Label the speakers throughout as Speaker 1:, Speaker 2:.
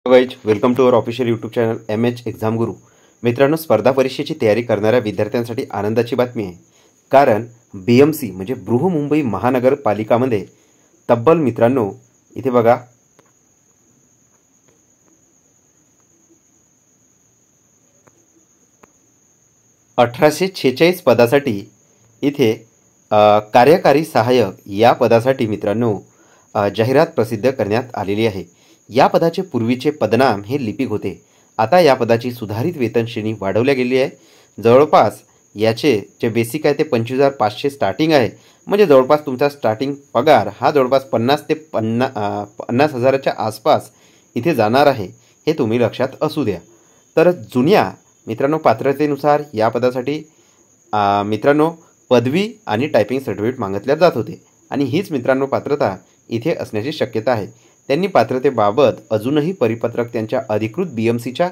Speaker 1: Guys welcome to our official YouTube channel MH Exam Guru. मित्रांनो, स्पर्धा परीक्षेची तयारी करणाऱ्या विद्यार्थ्यांसाठी आनंदाची बातमी आहे. कारण BMC म्हणजे बृहमुंबई महानगरपालिकामध्ये तब्बल मित्रांनो इथे बघा 1846 पदासाठी इथे कार्यकारी सहाय्यक या पदासाठी मित्रांनो जाहिरात प्रसिद्ध करण्यात आलेली आहे. या पदाचे पूर्वीचे पदनाम हे लिपिक होते. आता या पदाची सुधारित वेतन श्रेणी वाढवल्या गेली आहे. जवळपास याचे जे बेसिक आहे ते 25,500 स्टार्टिंग आहे. म्हणजे जवळपास तुमचा स्टार्टिंग पगार हा जवळपास 50 ते 50,000च्या आसपास इथे जाणार आहे. हे तुम्ही लक्षात असू द्या. तर जुन्या मित्रांनो पात्रतेनुसार या पदासाठी मित्रांनो पदवी आणि टायपिंग सर्टिफिकेट मागितल्या जात होते आणि हीच मित्रांनो पात्रता इथे असण्याची शक्यता आहे. त्यांनी पात्रतेबाबत अजूनही परिपत्रक त्यांच्या अधिकृत BMCच्या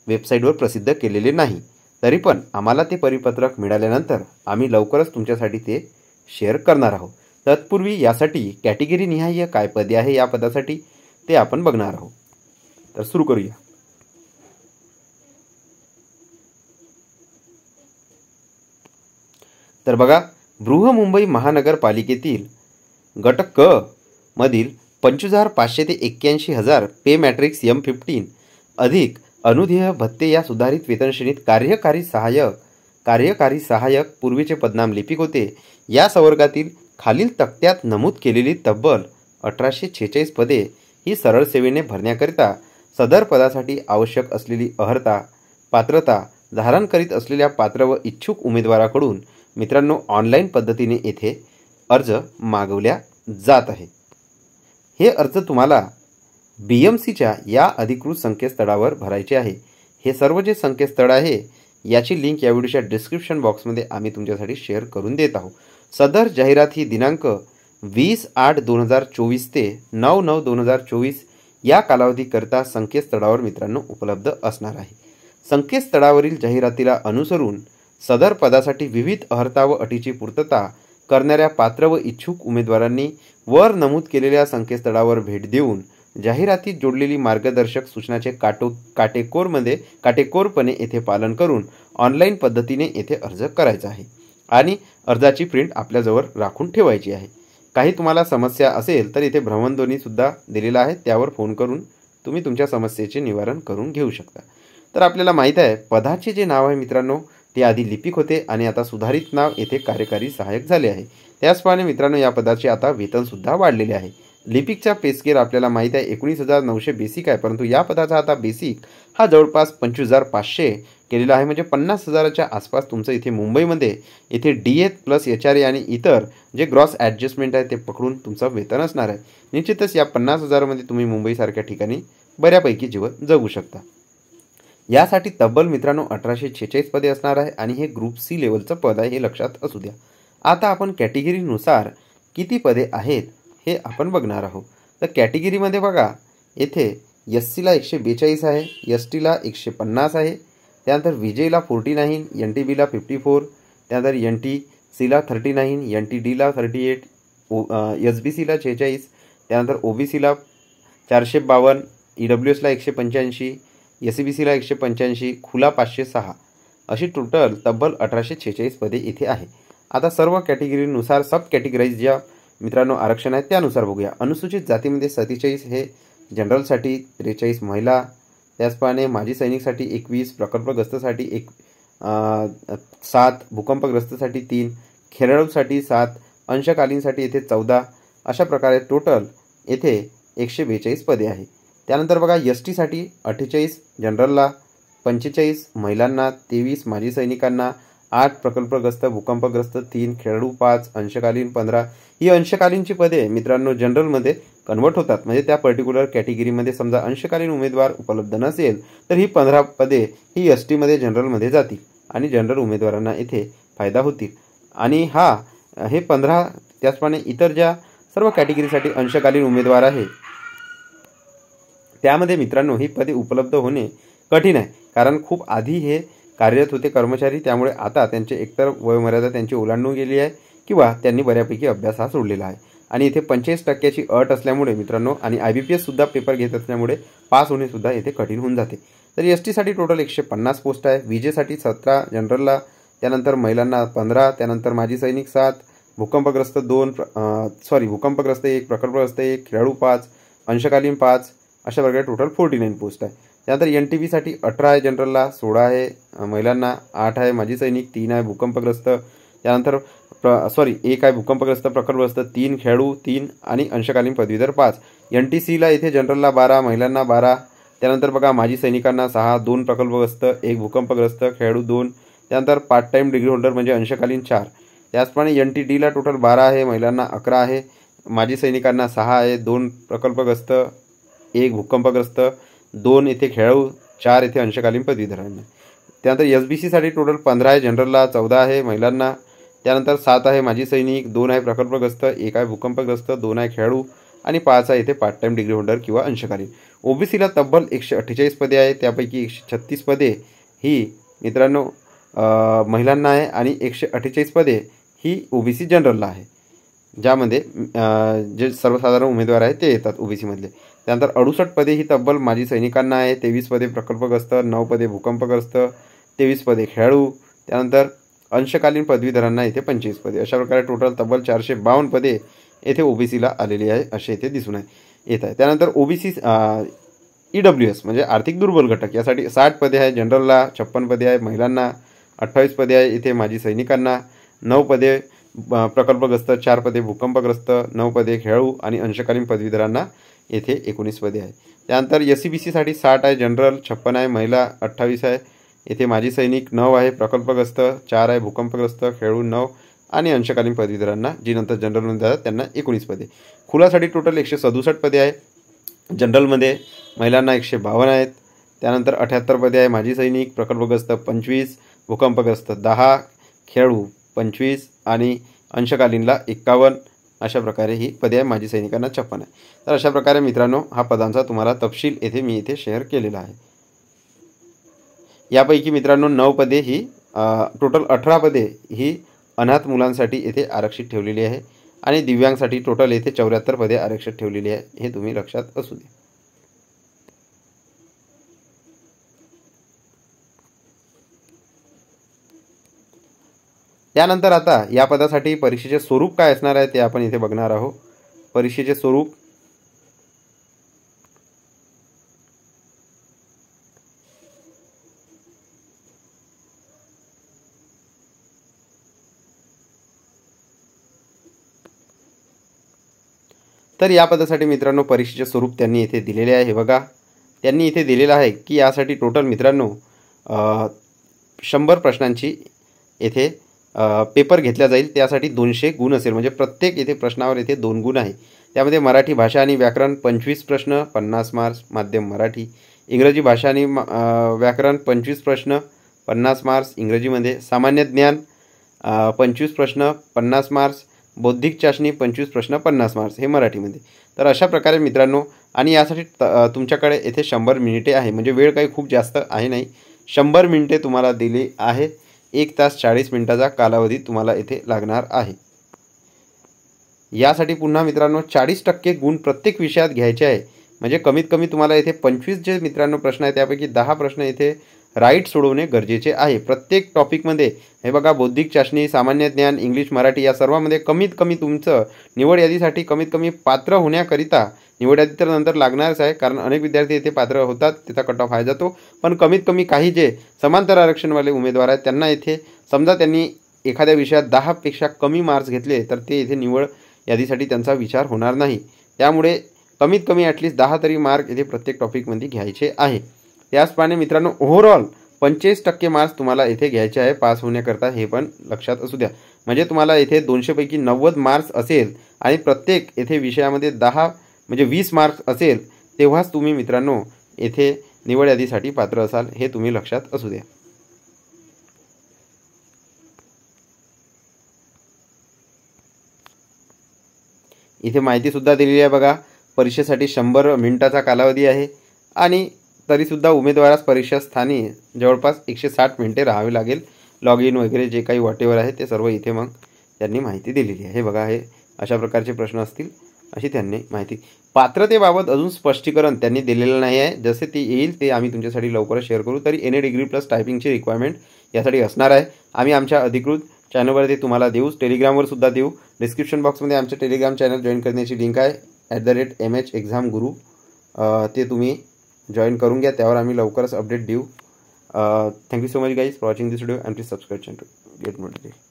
Speaker 1: वेबसाईटवर प्रसिद्ध केलेले नाही. तरी पण आम्हाला ते परिपत्रक मिळाल्यानंतर आम्ही लवकरच तुमच्यासाठी ते शेअर करणार आहोत. तत्पूर्वी यासाठी कॅटेगरी निहाय काय पदे आहे या पदासाठी ते आपण बघणार आहोत. तर सुरू करूया. तर बघा, बृहमुंबई महानगरपालिकेतील गट क मधील 25,500 ते 81,000 पे मॅट्रिक्स M15 अधिक अनुदेय भत्ते या सुधारित वेतन श्रेणीत कार्यकारी सहाय्यक पूर्वीचे पदनाम लिपिक होते. या संवर्गातील खालील तक्त्यात नमूद केलेली तब्बल 1846 पदे ही सरळ सेवेने भरण्याकरिता सदर पदासाठी आवश्यक असलेली अर्हता पात्रता धारण करीत असलेल्या पात्र व इच्छुक उमेदवाराकडून मित्रांनो ऑनलाईन पद्धतीने येथे अर्ज मागवल्या जात आहे. हे अर्ज तुम्हाला BMCच्या या अधिकृत संकेतस्थळावर भरायचे आहे. हे सर्व जे संकेतस्थळ आहे याची लिंक या व्हिडिओच्या डिस्क्रिप्शन बॉक्समध्ये आम्ही तुमच्यासाठी शेअर करून देत आहोत. सदर जाहिरात ही दिनांक 20/8/2024 ते 9/9/2024 या कालावधीकरता संकेतस्थळावर मित्रांनो उपलब्ध असणार आहे. संकेतस्थळावरील जाहिरातीला अनुसरून सदर पदासाठी विविध अर्हता व अटीची पूर्तता करणाऱ्या पात्र व इच्छुक उमेदवारांनी वर नमूद केलेल्या संकेतस्थळावर भेट देऊन जाहिरातीत जोडलेली मार्गदर्शक सूचनाचे काटेकोरपणे येथे पालन करून ऑनलाईन पद्धतीने येथे अर्ज करायचा आहे आणि अर्जाची प्रिंट आपल्याजवळ राखून ठेवायची आहे. काही तुम्हाला समस्या असेल तर इथे भ्रमणध्वनीसुद्धा दिलेला आहे, त्यावर फोन करून तुम्ही तुमच्या समस्येचे निवारण करून घेऊ शकता. तर आपल्याला माहीत आहे पदाचे जे नाव आहे मित्रांनो ते आधी लिपिक होते आणि आता सुधारित नाव येथे कार्यकारी सहाय्यक झाले आहे. त्याचप्रमाणे मित्रांनो या पदाचे आता वेतनसुद्धा वाढलेले आहे. लिपिकचा पे स्केल आपल्याला माहीत आहे 19,900 बेसिक आहे, परंतु या पदाचा आता बेसिक हा जवळपास 25,500 केलेला आहे. म्हणजे 50,000च्या आसपास तुमचं इथे मुंबईमध्ये इथे DA प्लस HRA आणि इतर जे ग्रॉस ॲडजस्टमेंट आहे ते पकडून तुमचं वेतन असणार आहे. निश्चितच या 50,000मध्ये तुम्ही मुंबईसारख्या ठिकाणी बऱ्यापैकी जीवन जगू शकता. यासाठी तब्बल मित्रांनो 1846 पदे असणार आहे आणि हे ग्रुप C लेवलचं पद आहे, हे लक्षात असू द्या. आता आपण कॅटेगरीनुसार किती पदे आहेत हे आपण बघणार आहोत. तर कॅटेगरीमध्ये बघा येथे SCला 142 आहे, STला 150 आहे, त्यानंतर VJला 49, NTBला 54, त्यानंतर NTCला 39, NTDला 38, SBCला 46, त्यानंतर OBCला 452, EWSला 185, SCBCला 185, खुला 506 अशी टोटल तब्बल 1846 पदे इथे आहे. आता सर्व कॅटेगरीनुसार सब कॅटेगराईज ज्या मित्रांनो आरक्षण आहे त्यानुसार बघूया. अनुसूचित जातीमध्ये 47 हे जनरलसाठी, 43 महिला, त्याचप्रमाणे माजी सैनिकसाठी 21, प्रकल्पग्रस्तसाठी 7, भूकंपग्रस्तसाठी 3, खेळाडूसाठी 7, अंशकालीनसाठी येथे 14 अशा प्रकारे टोटल येथे 142 पदे आहे. त्यानंतर बघा STसाठी 48, जनरलला 45, महिलांना 23, माजी सैनिकांना 8, प्रकल्पग्रस्त भूकंपग्रस्त 3, खेळाडू 5, अंशकालीन 15. ही अंशकालीनची पदे मित्रांनो जनरलमध्ये कन्वर्ट होतात. म्हणजे त्या पर्टिक्युलर कॅटेगरीमध्ये समजा अंशकालीन उमेदवार उपलब्ध नसेल तर ही 15 पदे ही STमध्ये जनरलमध्ये जातील आणि जनरल उमेदवारांना इथे फायदा होतील. आणि हे 15 त्याचप्रमाणे इतर ज्या सर्व कॅटेगरीसाठी अंशकालीन उमेदवार आहे त्यामध्ये मित्रांनो ही पदे उपलब्ध होणे कठीण आहे. कारण खूप आधी हे कार्यरत होते कर्मचारी, त्यामुळे आता त्यांचे एकतर वयोमर्यादा त्यांची ओलांडून गेली आहे किंवा त्यांनी बऱ्यापैकी अभ्यास हा सोडलेला आहे. आणि इथे 45% अट असल्यामुळे मित्रांनो आणि IBPS सुद्धा पेपर घेत असल्यामुळे पास होणे सुद्धा इथे कठीण होऊन जाते। तर ST साठी टोटल 150 पोस्ट आहे, विजेसाठी 17, जनरलला, त्यानंतर महिलांना 15, त्यानंतर माजी सैनिक 7, भूकंपग्रस्त 1, प्रकल्पग्रस्त 1, खेळाडू 5, अंशकालीन 5, अशा प्रकारे टोटल 49 पोस्ट आहे। त्यानंतर NTP साठी 18 आहे, जनरलला 16 आहे, महिलांना 8 आहे, माजी सैनिक 3 आहे, भूकंपग्रस्त, त्यानंतर 1 आहे भूकंपग्रस्त, प्रकल्पग्रस्त 3, खेळाडू 3 आणि अंशकालीन पदवीधर 5। NTCला इथे जनरलला 12, महिलांना 12, त्यानंतर बघा माजी सैनिकांना 6, 2 प्रकल्पग्रस्त, 1 भूकंपग्रस्त, खेळाडू 2, त्यानंतर पार्ट टाइम डिग्री होल्डर म्हणजे अंशकालीन 4। त्याचप्रमाणे NTDला टोटल 12 आहे, महिलांना 11 आहे, माजी सैनिकांना 6 आहे, 2 प्रकल्पग्रस्त, 1 भूकंपग्रस्त, 2 इथे खेळाडू, 4 इथे अंशकालीन पदवीधरांना। त्यानंतर SBC साठी टोटल 15 आहे, जनरलला 14 आहे, महिलांना, त्यानंतर 7 आहे माजी सैनिक, 2 आहे प्रकल्पग्रस्त, 1 आहे भूकंपग्रस्त, 2 आहे खेळाडू आणि 5 आहे इथे पार्ट टाइम डिग्री होल्डर किंवा अंशकालीन। OBCला तब्बल 148 पदे आहे, त्यापैकी 136 पदे ही मित्रांनो महिलांना आहे आणि 148 पदे ही OBC जनरलला आहे, ज्यामध्ये जे सर्वसाधारण उमेदवार आहेत ते येतात OBC मधले। त्यानंतर 68 पदे ही तब्बल माजी सैनिकांना आहे, 23 पदे प्रकल्पग्रस्त, 9 पदे भूकंपग्रस्त, 23 पदे खेळाडू, त्यानंतर अंशकालीन पदवीधरांना इथे 25 पदे, अशा प्रकारे टोटल तब्बल 452 पदे येथे OBCला आलेली आहे असे इथे दिसून येत आहे। त्यानंतर OBC EWS म्हणजे आर्थिक दुर्बल घटक यासाठी 60 पदे आहे, जनरलला 56 पदे आहे, महिलांना 28 पदे आहे, इथे माजी सैनिकांना 9 पदे, प्रकल्पग्रस्त 4 पदे, भूकंपग्रस्त 9 पदे, खेळाडू आणि अंशकालीन पदवीधरांना येथे 19 पदे आहे। त्यानंतर SCBC साठी 60 आहे, जनरल 56 आहे, महिला 28 आहे, येथे माजी सैनिक 9 आहे, प्रकल्पग्रस्त 4 आहे, भूकंपग्रस्त, खेळाडू 9 आणि अंशकालीन पदवीधरांना जी नंतर जनरलमध्ये जातात त्यांना 19 पदे। खुलासाठी टोटल 167 पदे आहे, जनरलमध्ये महिलांना 152 आहेत, त्यानंतर 78 पदे आहे, माजी सैनिक, प्रकल्पग्रस्त 25, भूकंपग्रस्त 10, खेळाडू 25 आणि अंशकालीनला 51, अशा प्रकारे ही पदे आहे, माजी सैनिकांना 56 आहे। तर अशा प्रकारे मित्रांनो हा पदांचा तुम्हाला तपशील येथे मी इथे शेअर केलेला आहे। यापैकी मित्रांनो 9 पदे ही टोटल 18 पदे ही अनाथ मुलांसाठी येथे आरक्षित ठेवलेली आहे आणि दिव्यांगसाठी टोटल येथे 74 पदे आरक्षित ठेवलेली आहे, हे तुम्ही लक्षात असू द्या। त्यानंतर आता या पदासाठी परीक्षेचे स्वरूप काय असणार आहे ते आपण इथे बघणार आहोत। परीक्षेचे स्वरूप तर या पदासाठी मित्रांनो परीक्षेचे स्वरूप त्यांनी इथे दिलेले आहे। हे बघा त्यांनी इथे दिलेलं आहे की यासाठी टोटल मित्रांनो 100 प्रश्नांची येथे पेपर घेतला जाईल, त्यासाठी 200 गुण असेल, म्हणजे प्रत्येक येथे प्रश्नावर येथे 2 गुण आहे। त्यामध्ये मराठी भाषा आणि व्याकरण 25 प्रश्न 50 मार्क्स माध्यम मराठी, इंग्रजी भाषा आणि व्याकरण 25 प्रश्न 50 मार्क्स इंग्रजीमध्ये, सामान्य ज्ञान 25 प्रश्न 50 मार्क्स, बौद्धिक चाचणी 25 प्रश्न 50 मार्क्स हे मराठीमध्ये। तर अशा प्रकारे मित्रांनो आणि यासाठी तुमच्याकडे येथे 100 मिनिटे आहे, म्हणजे वेळ काही खूप जास्त आहे नाही, 100 मिनिटे तुम्हाला दिली आहे, 1 तास 40 मिनिटाचा कालावधी तुम्हाला येथे लागणार आहे। यासाठी पुन्हा मित्रांनो 40% गुण प्रत्येक विषयात घ्यायचे आहे, म्हणजे कमीत कमी तुम्हाला येथे 25 जे मित्रांनो प्रश्न आहेत त्यापैकी 10 प्रश्न येथे राईट सोडवणे गरजेचे आहे प्रत्येक टॉपिकमध्ये। हे बघा बौद्धिक चाचणी, सामान्य ज्ञान, इंग्लिश, मराठी या सर्वांमध्ये कमीत कमी तुमचं निवड यादीसाठी कमीत कमी पात्र होण्याकरिता, निवड यादी तर नंतर लागणारच आहे कारण अनेक विद्यार्थी येथे पात्र होतात, त्याचा कट ऑफ आहे जातो, पण कमीत कमी काही जे समांतर आरक्षणवाले उमेदवार आहेत त्यांना येथे समजा त्यांनी एखाद्या विषयात 10 पेक्षा कमी मार्क्स घेतले तर ते येथे निवड यादीसाठी त्यांचा विचार होणार नाही, त्यामुळे कमीत कमी ॲटलिस्ट 10 तरी मार्क येथे प्रत्येक टॉपिकमध्ये घ्यायचे आहे। त्याचप्रमाणे मित्रांनो ओव्हरऑल 45% मार्क्स तुम्हाला येथे घ्यायचे आहे पास होण्याकरता, हे पण लक्षात असू द्या, म्हणजे तुम्हाला येथे 200 पैकी 90 मार्क्स असेल आणि प्रत्येक येथे विषयामध्ये 10 म्हणजे 20 मार्क्स असेल तेव्हाच तुम्ही मित्रांनो येथे निवड यादीसाठी पात्र असाल, हे तुम्ही लक्षात असू द्या। इथे माहिती सुद्धा दिलेली आहे बघा, परीक्षेसाठी 100 मिनिटाचा कालावधी आहे आणि तरीसुद्धा उमेदवारास परीक्षा स्थानी जवळपास 160 मिनिटे राहावे लागेल, लॉग इन वगैरे जे काही वॉटेवर आहे ते सर्व इथे मग त्यांनी माहिती दिलेली आहे। हे बघा हे अशा प्रकारचे प्रश्न असतील अशी त्यांनी माहिती. पात्रतेबाबत अजून स्पष्टीकरण त्यांनी दिलेलं नाही आहे. जसे ते येईल ते आम्ही तुमच्यासाठी लवकरच शेअर करू. तरी NA डिग्री प्लस टायपिंगची रिक्वायरमेंट यासाठी असणार आहे. आम्ही आमच्या अधिकृत चॅनलवर ते तुम्हाला देऊ, टेलिग्रामवर सुद्धा देऊ. डिस्क्रिप्शन बॉक्समध्ये आमचे टेलिग्राम चॅनल जॉईन करण्याची लिंक आहे @MH Exam Guru. ते तुम्ही जॉईन करून घ्या. त्यावर आम्ही लवकरच अपडेट देऊ. Thank you so much guys for watching this video and please subscribe channel. Get notification.